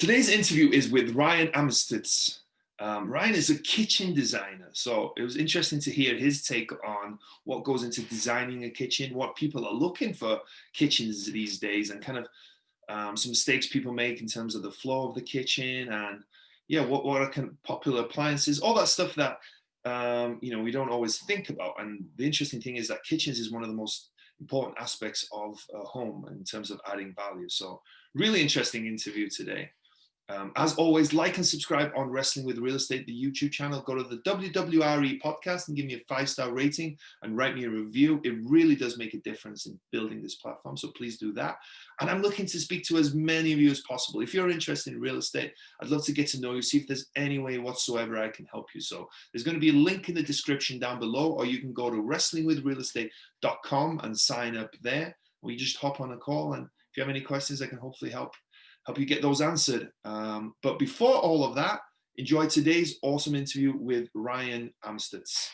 Today's interview is with Ryan Amstutz. Ryan is a kitchen designer, so it was interesting to hear his take on what goes into designing a kitchen, what people are looking for kitchens these days, and kind of some mistakes people make in terms of the flow of the kitchen, and yeah, what are kind of popular appliances, all that stuff that we don't always think about. And the interesting thing is that kitchens is one of the most important aspects of a home in terms of adding value. So really interesting interview today. As always, like and subscribe on Wrestling with Real Estate, the YouTube channel. Go to the WWRE Podcast and give me a 5-star rating and write me a review. It really does make a difference in building this platform, so please do that. And I'm looking to speak to as many of you as possible. If you're interested in real estate, I'd love to get to know you, see if there's any way whatsoever I can help you. So there's going to be a link in the description down below, or you can go to wrestlingwithrealestate.com and sign up there. Or you just hop on a call, and if you have any questions, I can hopefully help you get those answered. But before all of that, enjoy today's awesome interview with Ryan Amstutz.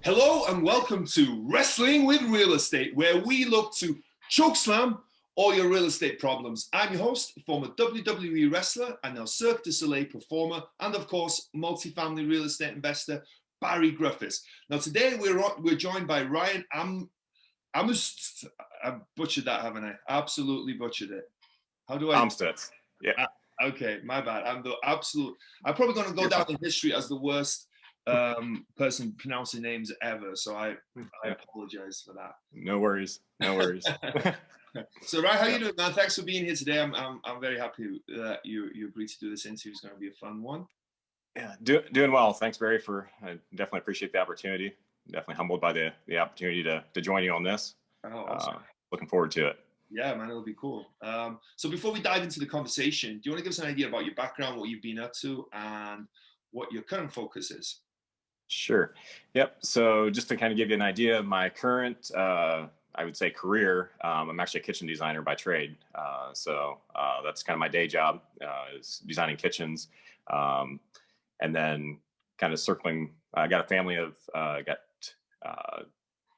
Hello and welcome to Wrestling with Real Estate, where we look to chokeslam all your real estate problems. I'm your host, former WWE wrestler and now Cirque du Soleil performer, and of course, multifamily real estate investor, Barri Griffiths. Now today we're joined by Ryan Amstutz. I butchered that, haven't I? Absolutely butchered it. How do I? Amstutz. Yeah. Okay, my bad. I'm probably going to go down in history as the worst person pronouncing names ever, so I apologize for that. No worries. So Ryan, how you doing, man? Thanks for being here today. I'm very happy that you agreed to do this interview. It's going to be a fun one. Yeah, doing well. Thanks, Barry. I definitely appreciate the opportunity. Definitely humbled by the opportunity to join you on this. Oh, awesome. Looking forward to it. Yeah, man, it'll be cool. So before we dive into the conversation, do you want to give us an idea about your background, what you've been up to, and what your current focus is? Sure. Yep. So just to kind of give you an idea of my current, I would say, career, I'm actually a kitchen designer by trade. So that's kind of my day job, is designing kitchens. And then kind of circling, I got a family of, got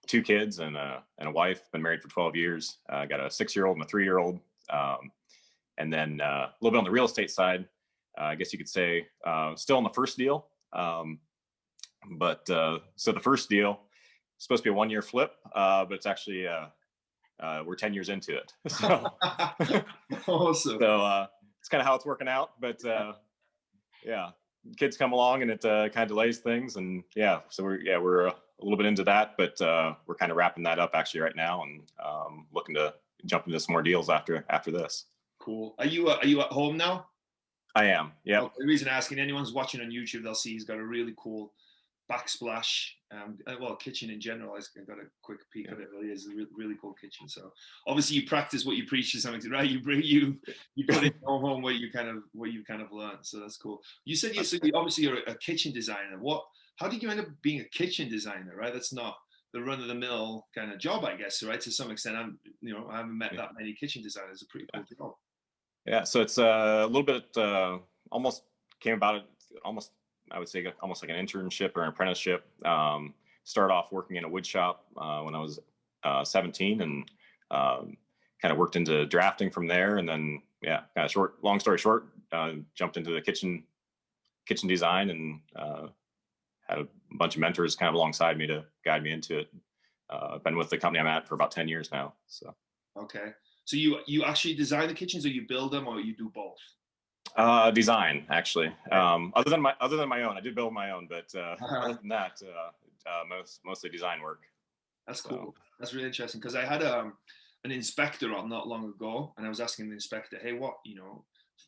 2 kids and a wife, been married for 12 years. I got a 6-year-old and a 3-year-old. And then a little bit on the real estate side, I guess you could say, still on the first deal. But so the first deal is supposed to be a 1-year flip, but it's actually we're 10 years into it. So awesome. So it's kind of how it's working out. But yeah, kids come along and it kind of delays things. And yeah, so we're a little bit into that, but we're kind of wrapping that up actually right now, and looking to jump into some more deals after this. Cool. Are you at home now? I am. Yeah. Well, the reason asking, anyone's watching on YouTube, they'll see he's got a really cool backsplash, kitchen in general. I got a quick peek at it. Really is a really cool kitchen. So obviously you practice what you preach to some extent, right? You put it in your home what you kind of learned. So that's cool. You said you're a kitchen designer. How did you end up being a kitchen designer, right? That's not the run of the mill kind of job, I guess, right? To some extent, I haven't met that many kitchen designers. It's a pretty cool job. Yeah. So it's a little bit almost came about it almost, I would say, almost like an internship or an apprenticeship. Started off working in a wood shop when I was 17, and kind of worked into drafting from there. And then, long story short, jumped into the kitchen design, and had a bunch of mentors kind of alongside me to guide me into it. I've been with the company I'm at for about 10 years now. So. Okay. So you actually design the kitchens, or you build them, or you do both? Design, actually. Other than my own, I do build my own, but other than that, mostly design work. That's cool. That's really interesting, because I had an inspector on not long ago, and I was asking the inspector, hey, what,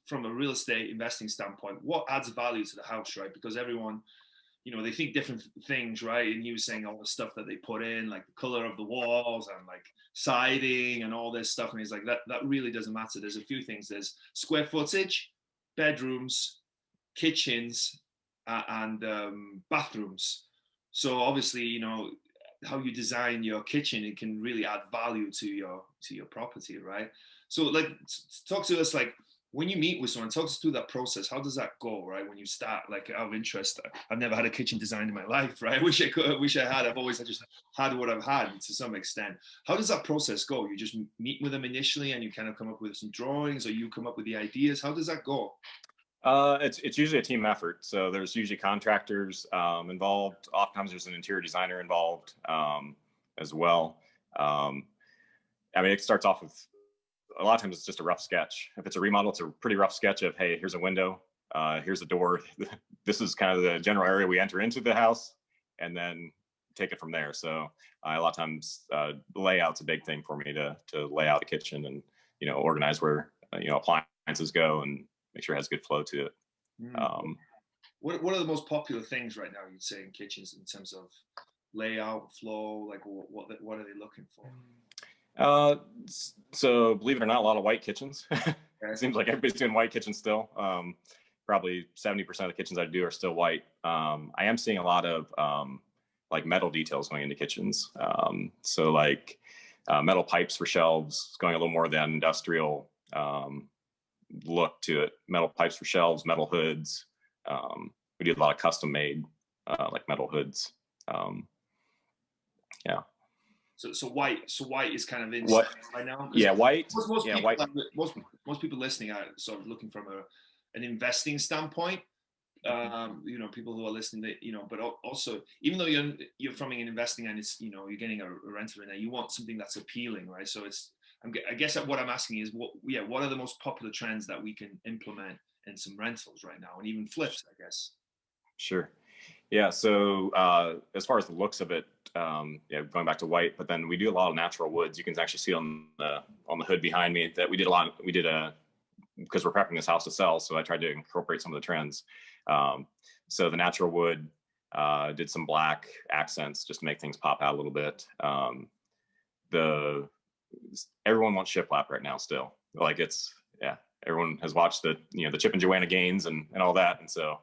from a real estate investing standpoint, what adds value to the house, right? Because everyone, they think different things, right? And he was saying all the stuff that they put in, like the color of the walls and like siding and all this stuff. And he's like, that really doesn't matter. There's a few things. There's square footage, bedrooms, kitchens, and bathrooms. So obviously, how you design your kitchen, it can really add value to your property, right? So like, talk to us, like, when you meet with someone, talk us through that process. How does that go, right? When you start, like, out of interest, I've never had a kitchen design in my life, right? I wish I had. I've always just had what I've had to some extent. How does that process go? You just meet with them initially and you kind of come up with some drawings, or you come up with the ideas? How does that go? It's usually a team effort. So there's usually contractors involved. Oftentimes there's an interior designer involved as well. I mean, it starts off with, a lot of times it's just a rough sketch. If it's a remodel, it's a pretty rough sketch of, hey, here's a window, here's a door. This is kind of the general area we enter into the house, and then take it from there. So a lot of times layout's a big thing for me to lay out a kitchen and, organize where, appliances go and make sure it has good flow to it. What are the most popular things right now, you'd say, in kitchens in terms of layout, flow? Like, what are they looking for? So believe it or not, a lot of white kitchens. It seems like everybody's doing white kitchens still. Probably 70% of the kitchens I do are still white. I am seeing a lot of like metal details going into kitchens. So like metal pipes for shelves, going a little more than industrial look to it. Metal pipes for shelves, metal hoods. We do a lot of custom made like metal hoods. Yeah. So white is kind of in right now. Yeah, white. Most people listening are sort of looking from an investing standpoint. People who are listening, but also, even though you're from an investing and it's, you're getting a rental in there, you want something that's appealing, right? So I guess what I'm asking is, what are the most popular trends that we can implement in some rentals right now, and even flips, I guess. Sure. Yeah. So as far as the looks of it, going back to white, but then we do a lot of natural woods. You can actually see on the hood behind me that we did because we're prepping this house to sell. So I tried to incorporate some of the trends. So the natural wood, did some black accents just to make things pop out a little bit. Everyone wants shiplap right now still. Like everyone has watched the Chip and Joanna gains and all that. And so,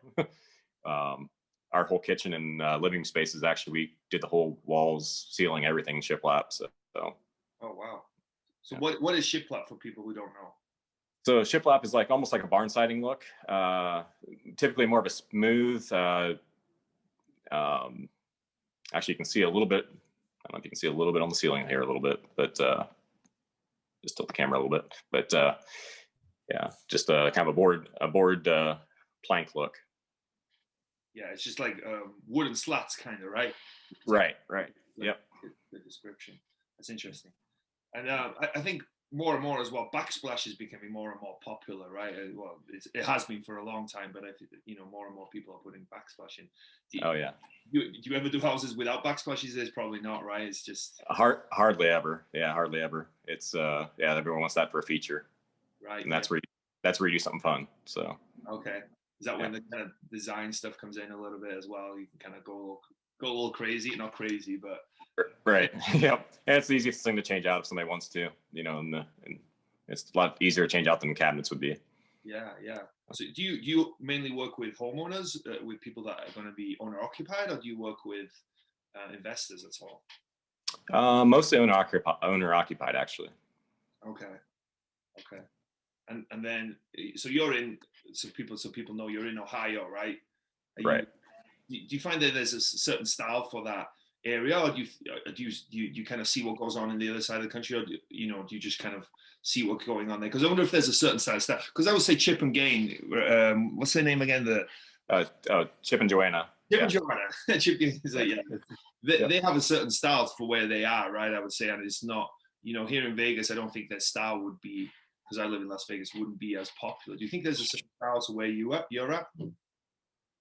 our whole kitchen and living spaces, actually, we did the whole walls, ceiling, everything shiplap. So. Oh wow! So yeah. What is shiplap for people who don't know? So shiplap is like almost like a barn siding look. Typically more of a smooth. Actually, you can see a little bit. I don't know if you can see a little bit on the ceiling here, a little bit, but just tilt the camera a little bit. But just kind of a board plank look. Yeah, it's just like wooden slats, kind of, right? Right. Yep. The description. That's interesting. And I think more and more as well, backsplash is becoming more and more popular, right? Well, it has been for a long time, but I think more and more people are putting backsplash in. Do you ever do houses without backsplashes? It's probably not, right? It's just hardly ever. Yeah, hardly ever. It's everyone wants that for a feature, right? And that's where you do something fun. So okay. Is that when the kind of design stuff comes in a little bit as well? You can kind of go a little crazy, not crazy, but right. Yep. And it's the easiest thing to change out if somebody wants to, and it's a lot easier to change out than cabinets would be. Yeah. So do you mainly work with homeowners, with people that are going to be owner occupied, or do you work with investors at all? Mostly owner occupied, actually. Okay. And then, so you're in, so people know you're in Ohio, right? Right. Do you find that there's a certain style for that area, or do you kind of see what goes on in the other side of the country, or do you just kind of see what's going on there? Because I wonder if there's a certain style. Because I would say Chip and Gain. What's their name again? Chip and Joanna. And Joanna. Chip is like, they have a certain style for where they are, right? I would say, and it's not, here in Vegas, I don't think their style would be, because I live in Las Vegas, wouldn't be as popular. Do you think there's a certain style to where you're at?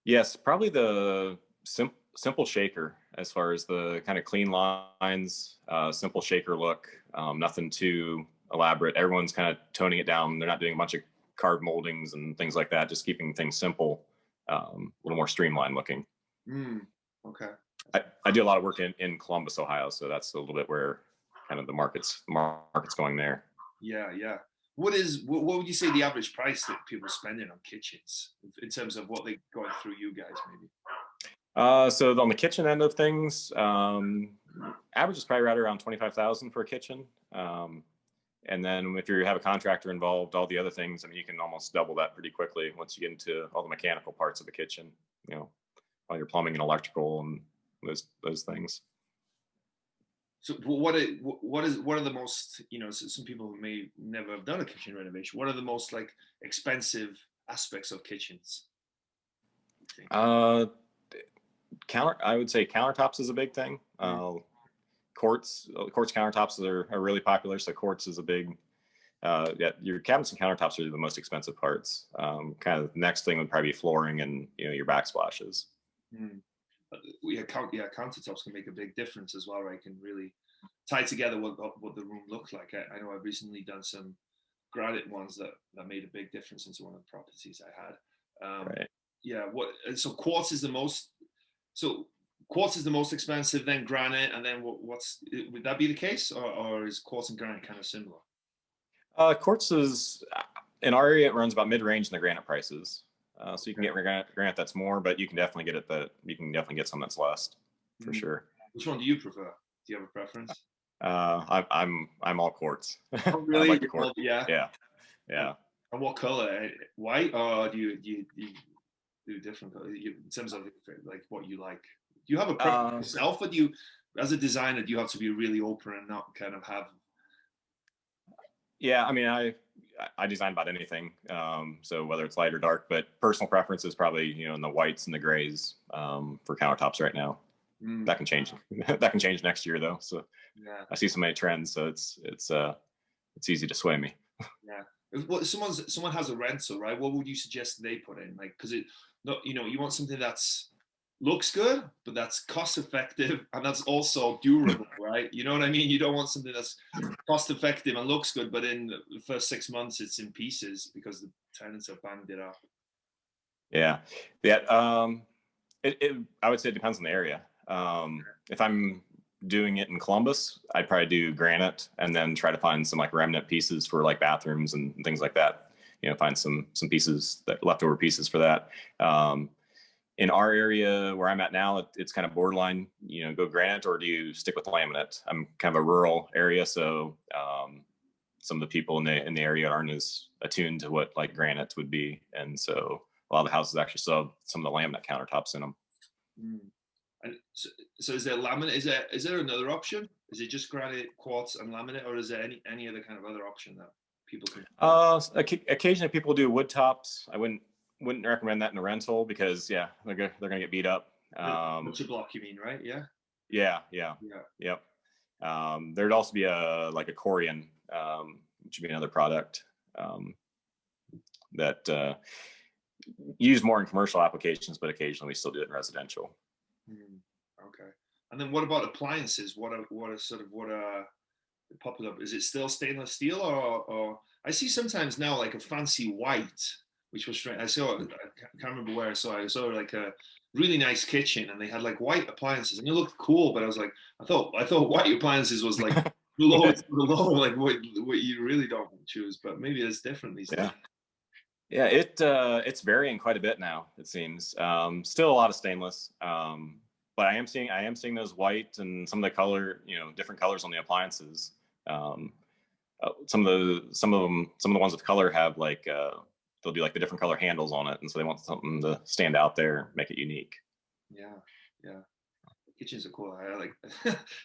Yes, probably the simple shaker, as far as the kind of clean lines, simple shaker look, nothing too elaborate. Everyone's kind of toning it down. They're not doing a bunch of carved moldings and things like that, just keeping things simple, a little more streamlined looking. Okay. I do a lot of work in Columbus, Ohio, so that's a little bit where kind of the market's going there. Yeah. What would you say the average price that people are spending on kitchens in terms of what they're going through you guys, maybe? So on the kitchen end of things, average is probably right around $25,000 for a kitchen. And then if you have a contractor involved, all the other things, I mean, you can almost double that pretty quickly once you get into all the mechanical parts of the kitchen, you know, all your plumbing and electrical and those things. So what are the most, you know, some people who may never have done a kitchen renovation, what are the most like expensive aspects of kitchens? I would say countertops is a big thing. Quartz countertops are really popular. So quartz is a big, your cabinets and countertops are the most expensive parts. Kind of the next thing would probably be flooring and, you know, your backsplashes. Countertops can make a big difference as well, right? Can really tie together what the room looks like. I know I've recently done some granite ones that made a big difference into one of the properties I had. Right. Yeah. So quartz is the most. So quartz is the most expensive, then granite, and then would that be the case, or is quartz and granite kind of similar? Quartz is in our area, it runs about mid-range in the granite prices. So you can get granite that's more, but you can definitely get some that's less, for sure. Which one do you prefer? Do you have a preference? I'm all quartz. Oh, really? Like quartz. Yeah. And what color? White, or do you do different color in terms of like what you like? Do you have a preference yourself, or do you, as a designer, do you have to be really open and not kind of have? Yeah, I mean, I design about anything, so whether it's light or dark, but personal preference is probably, you know, in the whites and the grays for countertops right now. That can change. That can change next year though. So yeah. I see so many trends, so it's easy to sway me. Yeah. If someone has a rental, right? What would you suggest they put in? Like, because you want something that's looks good, but that's cost effective and that's also durable, right? You know what I mean? You don't want something that's cost effective and looks good, but in the first 6 months it's in pieces because the tenants have banged it up. Yeah. I would say it depends on the area. If I'm doing it in Columbus, I'd probably do granite and then try to find some like remnant pieces for like bathrooms and things like that. You know, find some pieces, that leftover pieces for that. In our area where I'm at now, it's kind of borderline, you know, go granite or do you stick with laminate? I'm kind of a rural area, so some of the people in the area aren't as attuned to what like granite would be, and so a lot of the houses actually still have some of the laminate countertops in them. And so is there laminate? Is there another option? Is it just granite, quartz, and laminate, or is there any other kind of other option that people can? Occasionally people do wood tops. I wouldn't recommend that in a rental because they're gonna get beat up. Butcher block, you mean, right? Yeah. Yep. There'd also be a Corian, which would be another product that used more in commercial applications, but occasionally we still do it in residential. Okay. And then what about appliances? What are popular? Is it still stainless steel, or I see sometimes now like a fancy white, which was strange. I can't remember where I saw it. I saw like a really nice kitchen and they had like white appliances and it looked cool, but I was like, I thought white appliances was like low, like what you really don't choose, but maybe it's different these days. Yeah, it's varying quite a bit now, it seems. Still a lot of stainless, but I am seeing those white and some of the color, you know, different colors on the appliances. Some of the ones with color have like they'll do like the different color handles on it, and so they want something to stand out there, make it unique. Yeah. Kitchens are cool.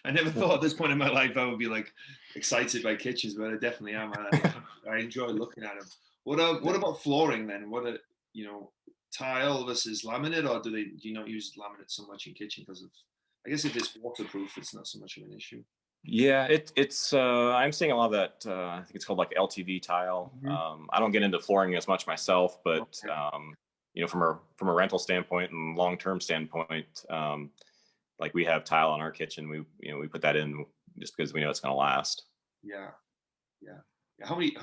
I never thought at this point in my life I would be like excited by kitchens, but I definitely am. I enjoy looking at them. What about flooring then? Tile versus laminate, or do you not use laminate so much in kitchen because of? I guess if it's waterproof, it's not so much of an issue. Yeah, it's I'm seeing a lot of that. I think it's called like LTV tile. I don't get into flooring as much myself, but you know, from a rental standpoint and long-term standpoint, like we have tile on our kitchen. We put that in just because we know it's going to last. Yeah. How many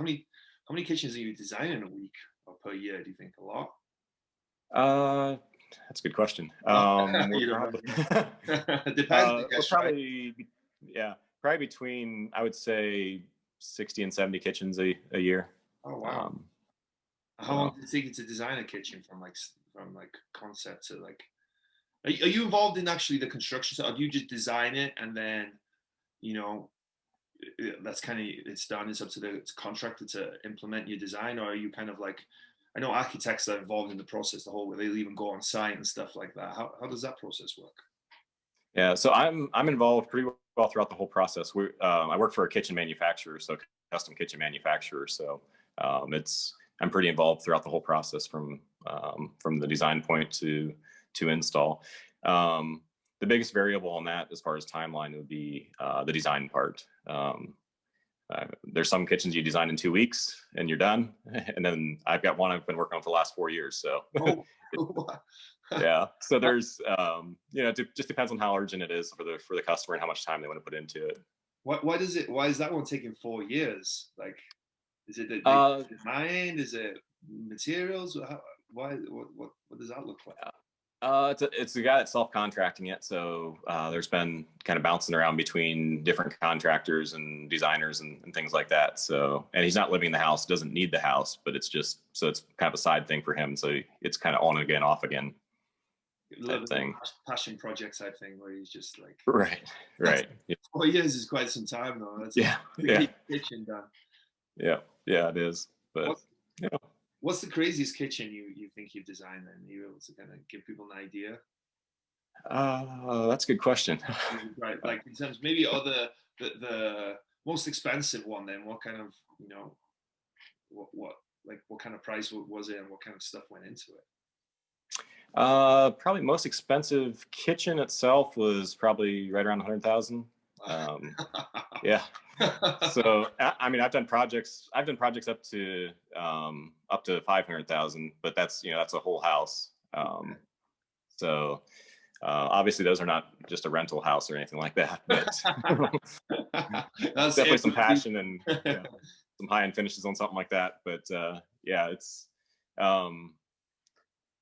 kitchens are you designing a week or per year? Do you think a lot? That's a good question. Depends. Probably between, I would say, 60 and 70 kitchens a year. Oh wow! How long does it take you to design a kitchen from concept to like? Are you involved in actually the construction? Or do you just design it and then, you know, that's kind of, it's done, it's up to the contractor to implement your design? Or are you kind of like, I know architects are involved in the process the whole way, they'll even go on site and stuff like that. How does that process work? Yeah, so I'm involved pretty well throughout the whole process. I work for a kitchen manufacturer, so custom kitchen manufacturer. So I'm pretty involved throughout the whole process from the design point to install. The biggest variable on that, as far as timeline, would be the design part. There's some kitchens you design in 2 weeks and you're done, and then I've got one I've been working on for the last 4 years. So. Yeah. So there's, it just depends on how urgent it is for the customer and how much time they want to put into it. Why is that one taking 4 years? Like, is it the design? Is it materials? What does that look like? It's a guy that's self-contracting it. So there's been kind of bouncing around between different contractors and designers and things like that. So, and he's not living in the house, doesn't need the house, but it's just, so it's kind of a side thing for him. So it's kind of on again, off again. Type thing. Passion project type thing where he's just like, right. 4 years is quite some time though. That's kitchen done. Yeah, it is. But what's the craziest kitchen you think you've designed? Then you able to kind of give people an idea? That's a good question. Right, like in terms maybe the most expensive one. Then what kind of what kind of price was it, and what kind of stuff went into it? Probably most expensive kitchen itself was probably right around 100,000. Yeah. So I mean, I've done projects up to 500,000, but that's a whole house. So obviously those are not just a rental house or anything like that, but that's definitely some passion and some high-end finishes on something like that. But it's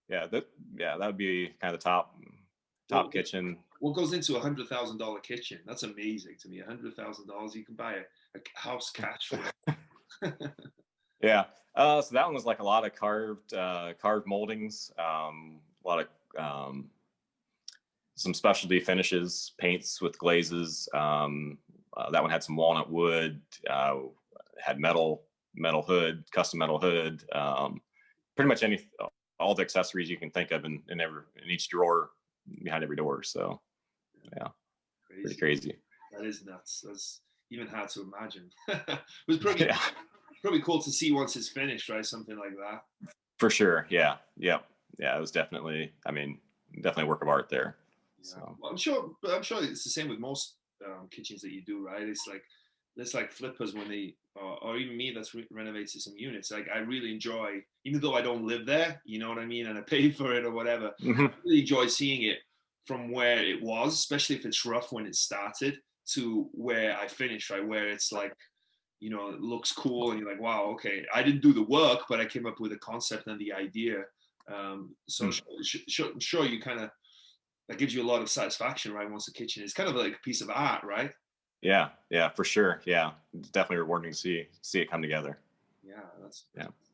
that would be kind of the top kitchen. What goes into $100,000 kitchen? That's amazing to me. $100,000, you can buy a house cash for. Yeah. So that one was like a lot of carved moldings, a lot of some specialty finishes, paints with glazes. That one had some walnut wood, had metal hood, custom metal hood, pretty much all the accessories you can think of in each drawer behind every door. So pretty crazy. That is nuts. That's even hard to imagine. It was probably cool to see once it's finished, right? Something like that. For sure. Yeah. It was definitely a work of art there. Yeah. So. Well, I'm sure it's the same with most kitchens that you do, right? It's like flippers when they, or even me that's renovated some units. Like I really enjoy, even though I don't live there, you know what I mean, and I paid for it or whatever. I really enjoy seeing it from where it was, especially if it's rough when it started, to where I finished, right? Where it's like, it looks cool and you're like, wow, okay, I didn't do the work, but I came up with a concept and the idea. So I'm sure you kind of, that gives you a lot of satisfaction, right? Once the kitchen is kind of like a piece of art, right? Yeah, for sure. Yeah, it's definitely rewarding to see it come together. Yeah, that's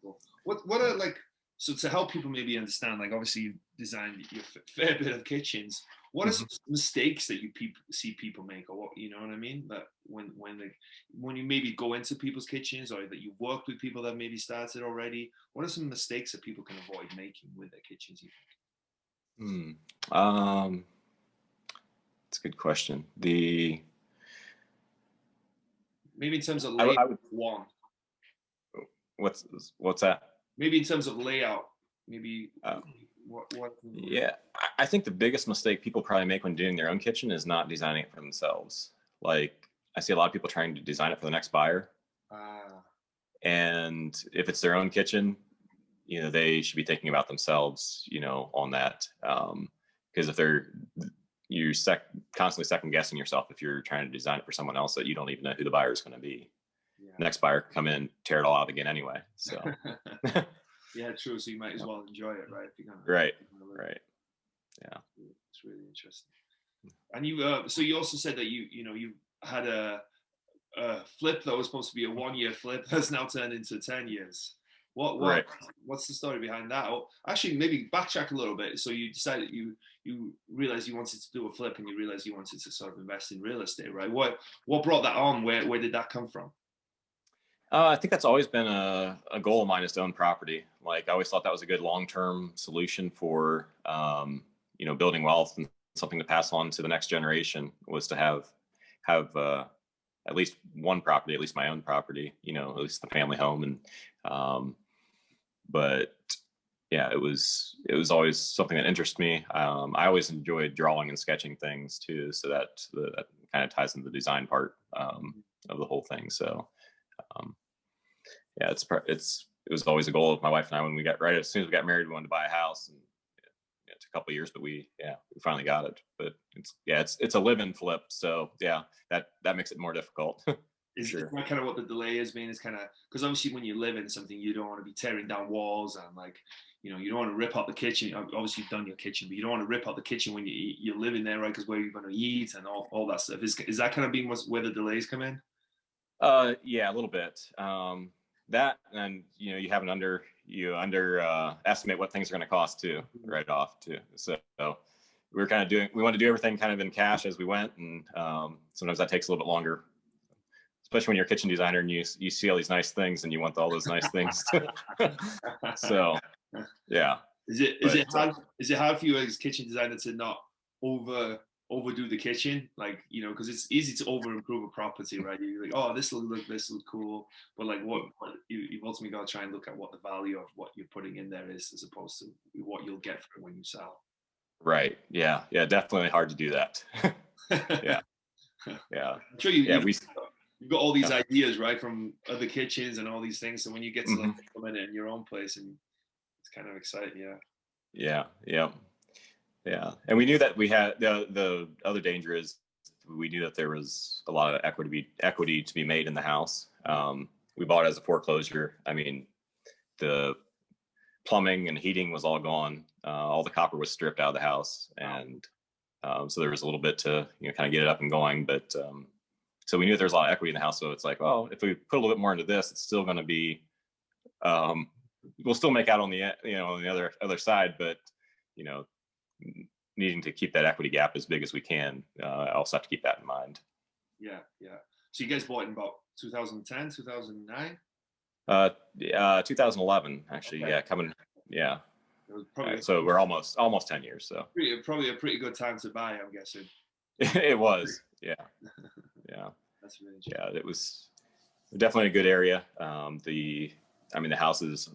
cool. What are so to help people maybe understand, like obviously you designed your fair bit of kitchens. What are some mistakes that you see people make, or what, you know what I mean? That when you maybe go into people's kitchens, or that you work with people that maybe started already, what are some mistakes that people can avoid making with their kitchens, you think? That's a good question. Maybe in terms of layout, one. What's that? Maybe in terms of layout, maybe what? Yeah, I think the biggest mistake people probably make when doing their own kitchen is not designing it for themselves. Like I see a lot of people trying to design it for the next buyer. And if it's their own kitchen, they should be thinking about themselves, on that. Because if you're constantly second guessing yourself if you're trying to design it for someone else that you don't even know who the buyer is going to be. Yeah. Next buyer come in, tear it all out again anyway. So yeah, true. So you might as well enjoy it, right? If you're gonna, right. Yeah, it's really interesting. And you, so you also said that you had a flip that was supposed to be a 1 year flip that's now turned into 10 years. What Right. what's the story behind that? Or actually, maybe backtrack a little bit. So you decided you realized you wanted to do a flip, and you realized you wanted to sort of invest in real estate, right? What brought that on? Where did that come from? I think that's always been a goal of mine, is to own property. Like, I always thought that was a good long-term solution for, building wealth and something to pass on to the next generation, was to have at least one property, at least my own property, at least the family home. And, but yeah, it was always something that interested me. I always enjoyed drawing and sketching things too. So that kind of ties into the design part of the whole thing. So, yeah, it was always a goal of my wife and I when we got as soon as we got married, we wanted to buy a house, and it took a couple of years, but we finally got it. But it's a live-in flip, so yeah, that makes it more difficult. Is that kind of what the delay has been? Is kind of because obviously when you live in something, you don't want to be tearing down walls and you don't want to rip out the kitchen. Obviously you've done your kitchen, but you don't want to rip out the kitchen when you're living there, right? Because where you're going to eat and all that stuff. Is that kind of being where the delays come in? Yeah, a little bit. That, and you have underestimate what things are going to cost too, right off too. So we wanted to do everything kind of in cash as we went, and sometimes that takes a little bit longer, especially when you're a kitchen designer and you see all these nice things and you want all those nice things. So yeah. Is it hard for you as a kitchen designer to not overdo the kitchen, because it's easy to over improve a property, right? You're like, oh, this will look cool, but what you've ultimately got to try and look at what the value of what you're putting in there is, as opposed to what you'll get for it when you sell. Right. Yeah, definitely hard to do that. Yeah. I'm sure you've got all these ideas, right, from other kitchens and all these things, so when you get to implement it in your own place, and it's kind of exciting. Yeah, and we knew that we had the other danger is we knew that there was a lot of equity to be made in the house. We bought it as a foreclosure. I mean, the plumbing and heating was all gone. All the copper was stripped out of the house, and so there was a little bit to kind of get it up and going. But so we knew there was a lot of equity in the house. So it's like, well, if we put a little bit more into this, it's still going to be we'll still make out on the on the other side, but needing to keep that equity gap as big as we can. I also have to keep that in mind. Yeah. So you guys bought in about 2010, 2009? 2011, actually. Okay. Yeah, coming. Yeah. So we're almost 10 years. So probably a pretty good time to buy, I'm guessing. It was. Yeah. That's really interesting. Yeah, it was definitely a good area. The house is,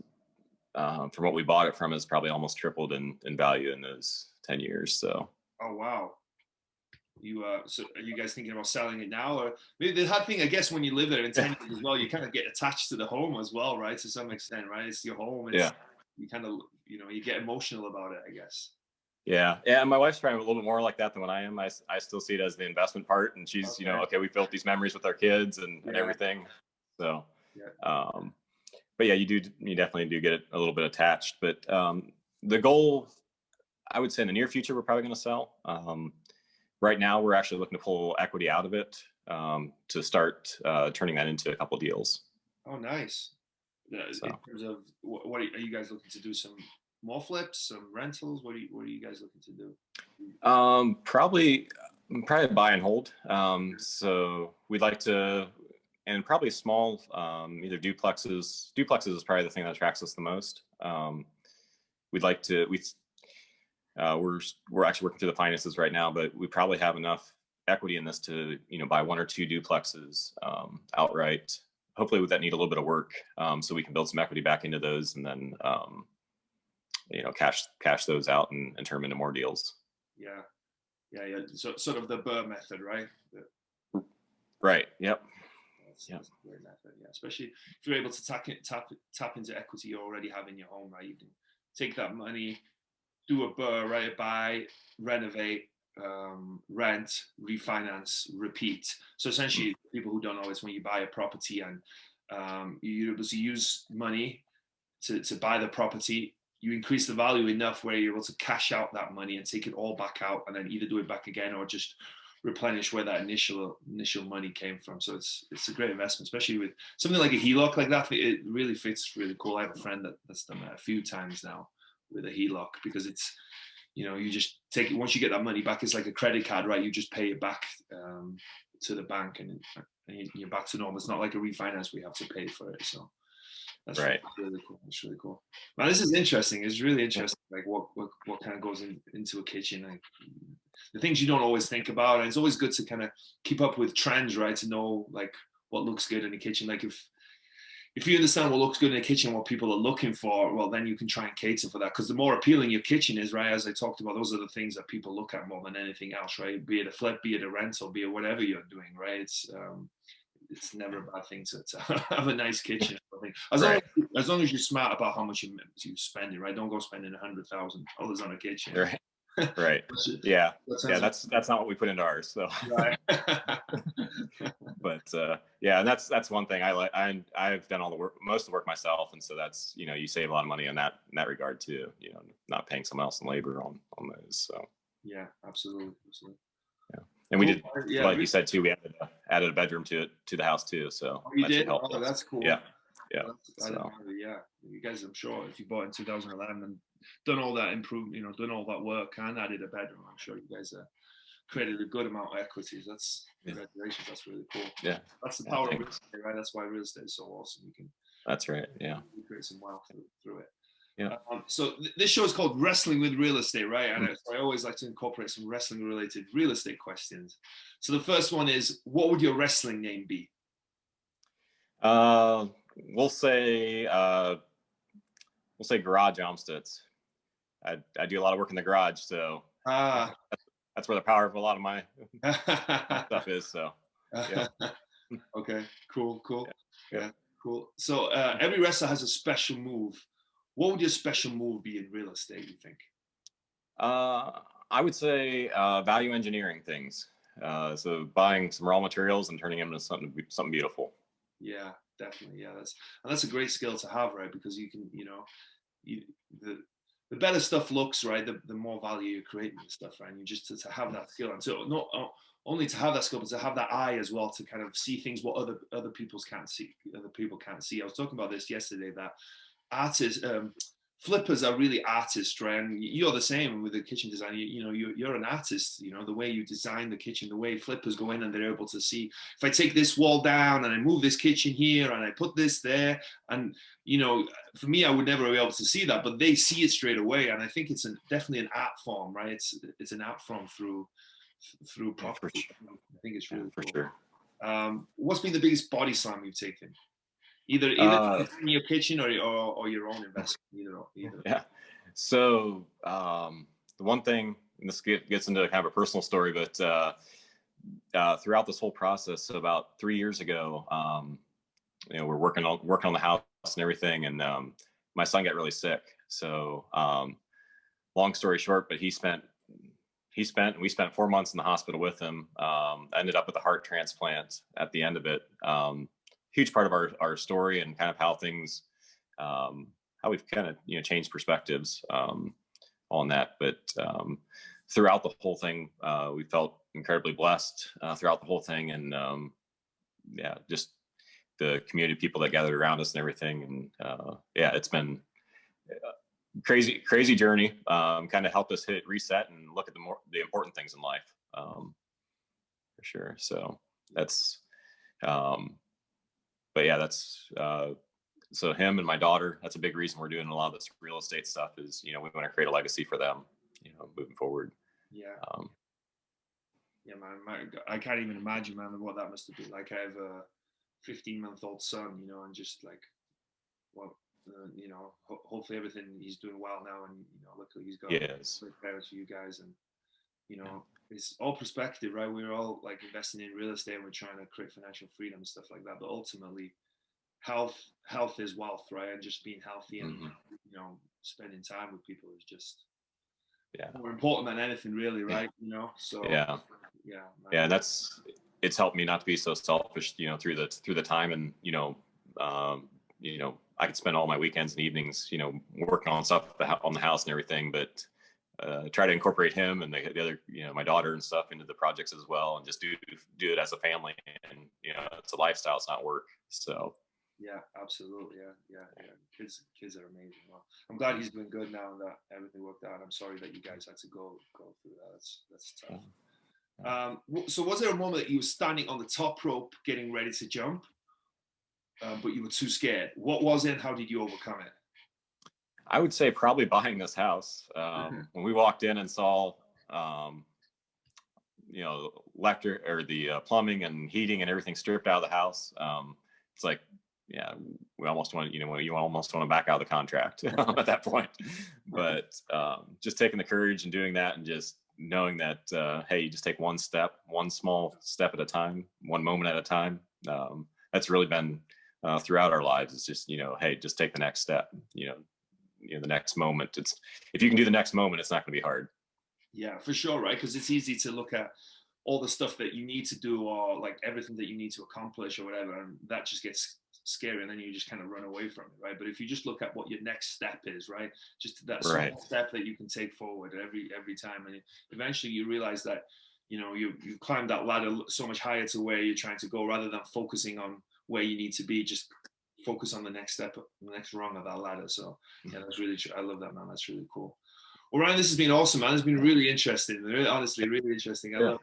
from what we bought it from, is probably almost tripled in value in those 10 years. So. Oh, wow. So are you guys thinking about selling it now? Or maybe the hard thing, I guess, when you live there in 10 years as well, you kind of get attached to the home as well, right? To some extent, right? It's your home. You kind of, you get emotional about it, I guess. Yeah. My wife's probably a little bit more like that than what I am. I still see it as the investment part, and she's, okay, we built these memories with our kids and everything. So, but yeah, you definitely do get a little bit attached. But the goal, I would say, in the near future, we're probably going to sell. Right now, we're actually looking to pull equity out of it to start turning that into a couple of deals. Oh, nice. In terms of what are you guys looking to do? Some more flips, some rentals? What are you guys looking to do? Probably buy and hold. So we'd like to, and probably small, either duplexes. Duplexes is probably the thing that attracts us the most. We'd like to. We're actually working through the finances right now, but we probably have enough equity in this to buy one or two duplexes outright. Hopefully, with that need a little bit of work, so we can build some equity back into those, and then cash those out and turn them into more deals. Yeah. So sort of the Burr method, right? Right. Yep. That's a great method. Yeah, especially if you're able to tap into equity you already have in your home, right? You can take that money, do a Burr, right? Buy, renovate, rent, refinance, repeat. So essentially, people who don't know, it's when you buy a property and you're able to use money to buy the property. You increase the value enough where you're able to cash out that money and take it all back out, and then either do it back again or just replenish where that initial money came from. So it's a great investment, especially with something like a HELOC like that. It really fits really cool. I have a friend that's done that a few times now with a HELOC, because it's, you just take it, once you get that money back, it's like a credit card, right? You just pay it back to the bank, and you're back to normal. It's not like a refinance where you have to pay for it. So that's right. really cool. It's really cool. Man, this is interesting. It's really interesting. Like what kind of goes into a kitchen, like the things you don't always think about. And it's always good to kind of keep up with trends, right? To know like what looks good in a kitchen. Like if you understand what looks good in a kitchen, what people are looking for, well, then you can try and cater for that. Because the more appealing your kitchen is, right, as I talked about, those are the things that people look at more than anything else, right? Be it a flip, be it a rental, be it whatever you're doing, right? It's never a bad thing to have a nice kitchen. As long as you're smart about how much you're spending, right? Don't go spending $100,000 on a kitchen. Right. Right. Yeah. That's not what we put into ours. So. Right. But yeah, and that's one thing I like. I've done all the work, most of the work myself, and so that's, you save a lot of money in that regard too. Not paying someone else in labor on those. So. Yeah, absolutely. Yeah, and we did, like you said too. We added a bedroom to the house too. So you did? Oh, that's cool. Yeah. Yeah, you guys, I'm sure if you bought in 2011 and done all that done all that work and added a bedroom, I'm sure you guys created a good amount of equities. Congratulations. That's really cool. Yeah, that's the power of real estate, right? That's why real estate is so awesome. You can. That's right. Yeah. Create some wealth through it. Yeah. So this show is called Wrestling with Real Estate, right? And I always like to incorporate some wrestling-related real estate questions. So the first one is, what would your wrestling name be? We'll say Garage Amstutz. I do a lot of work in the garage, so that's where the power of a lot of my stuff is. So yeah. Okay, cool. Yeah, cool. So every wrestler has a special move. What would your special move be in real estate, you think? I would say value engineering things. So buying some raw materials and turning them into something beautiful. Yeah, definitely. Yeah, that's a great skill to have, right? Because you can, the better stuff looks, right, the more value you're creating and stuff, right? And you just to have that skill, and so not only to have that skill, but to have that eye as well, to kind of see things what other people can't see. I was talking about this yesterday, that artists, flippers are really artists, right? And you're the same with the kitchen design. You're an artist. The way you design the kitchen, the way flippers go in and they're able to see, if I take this wall down and I move this kitchen here and I put this there, and for me, I would never be able to see that, but they see it straight away. And I think it's definitely an art form, right? It's an art form through property. I think it's really cool. For sure. What's been the biggest body slam you've taken? Either in your kitchen or your own investment, either. Yeah. So the one thing, and this gets into kind of a personal story, but throughout this whole process, so about 3 years ago, we're working on the house and everything, and my son got really sick. So long story short, but we spent 4 months in the hospital with him. Ended up with a heart transplant at the end of it. Huge part of our story and kind of how things, how we've kind of, changed perspectives on that. But throughout the whole thing, we felt incredibly blessed throughout the whole thing. And just the community of people that gathered around us and everything. And it's been a crazy journey. Kind of helped us hit reset and look at the important things in life, for sure. So that's, but yeah, that's so him and my daughter. That's a big reason we're doing a lot of this real estate stuff. Is we want to create a legacy for them, moving forward. Yeah. Yeah, man. I can't even imagine, man, what that must have been like. I have a 15-month-old son, and just like, well, hopefully everything, he's doing well now, and luckily he's got great parents for you guys, and it's all perspective, right? We're all like investing in real estate and we're trying to create financial freedom and stuff like that. But ultimately, health is wealth, right? And just being healthy and spending time with people is just more important than anything, really, right? So yeah, and it's helped me not to be so selfish, through the time, and I could spend all my weekends and evenings, working on stuff on the house and everything, but try to incorporate him and the other, my daughter and stuff into the projects as well, and just do it as a family. And it's a lifestyle, it's not work. So yeah, absolutely. Yeah. Kids are amazing. Well, I'm glad he's doing good now that everything worked out. I'm sorry that you guys had to go through that. That's tough. So was there a moment that you were standing on the top rope getting ready to jump, but you were too scared? What was it and how did you overcome it? I would say probably buying this house. When we walked in and saw, electric or the plumbing and heating and everything stripped out of the house, it's like, yeah, we almost want, you almost want to back out of the contract at that point. But just taking the courage and doing that, and just knowing that, hey, you just take one small step at a time, one moment at a time. That's really been throughout our lives. It's just, hey, just take the next step. The next moment. If you can do the next moment, it's not going to be hard. Yeah, for sure, right? Because it's easy to look at all the stuff that you need to do, or like everything that you need to accomplish or whatever, and that just gets scary, and then you just kind of run away from it, right? But if you just look at what your next step is, right, just that small step that you can take forward every time, and eventually you realize that you've climbed that ladder so much higher to where you're trying to go, rather than focusing on where you need to be. Just focus on the next step, the next rung of that ladder. So yeah, that's really true. I love that, man. That's really cool. Well, Ryan, this has been awesome, man. It's been really interesting. Honestly, really interesting. I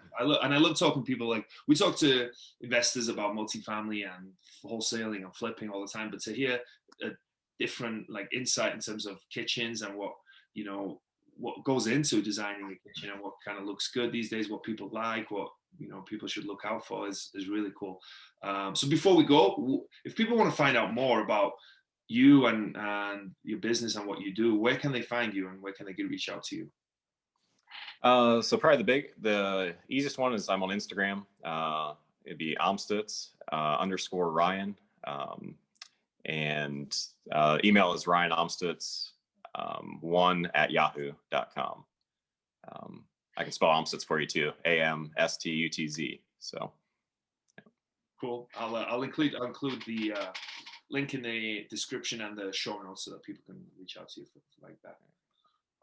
love talking to people. Like, we talk to investors about multifamily and wholesaling and flipping all the time, but to hear a different insight in terms of kitchens and what goes into designing a kitchen and what kind of looks good these days, what people like, what people should look out for is really cool. So before we go, if people want to find out more about you and your business and what you do, where can they find you and where can they reach out to you? So probably the easiest one is I'm on Instagram. It'd be Amstutz _ Ryan. And email is Ryan Amstutz 1@yahoo.com. I can spell Amstutz for you too. AMSTUTZ. So cool. I'll include the link in the description and the show notes so that people can reach out to you like that.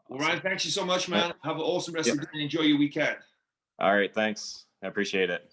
Well, Ryan, thanks you so much, man. Have an awesome rest of the day. Enjoy your weekend. All right, thanks. I appreciate it.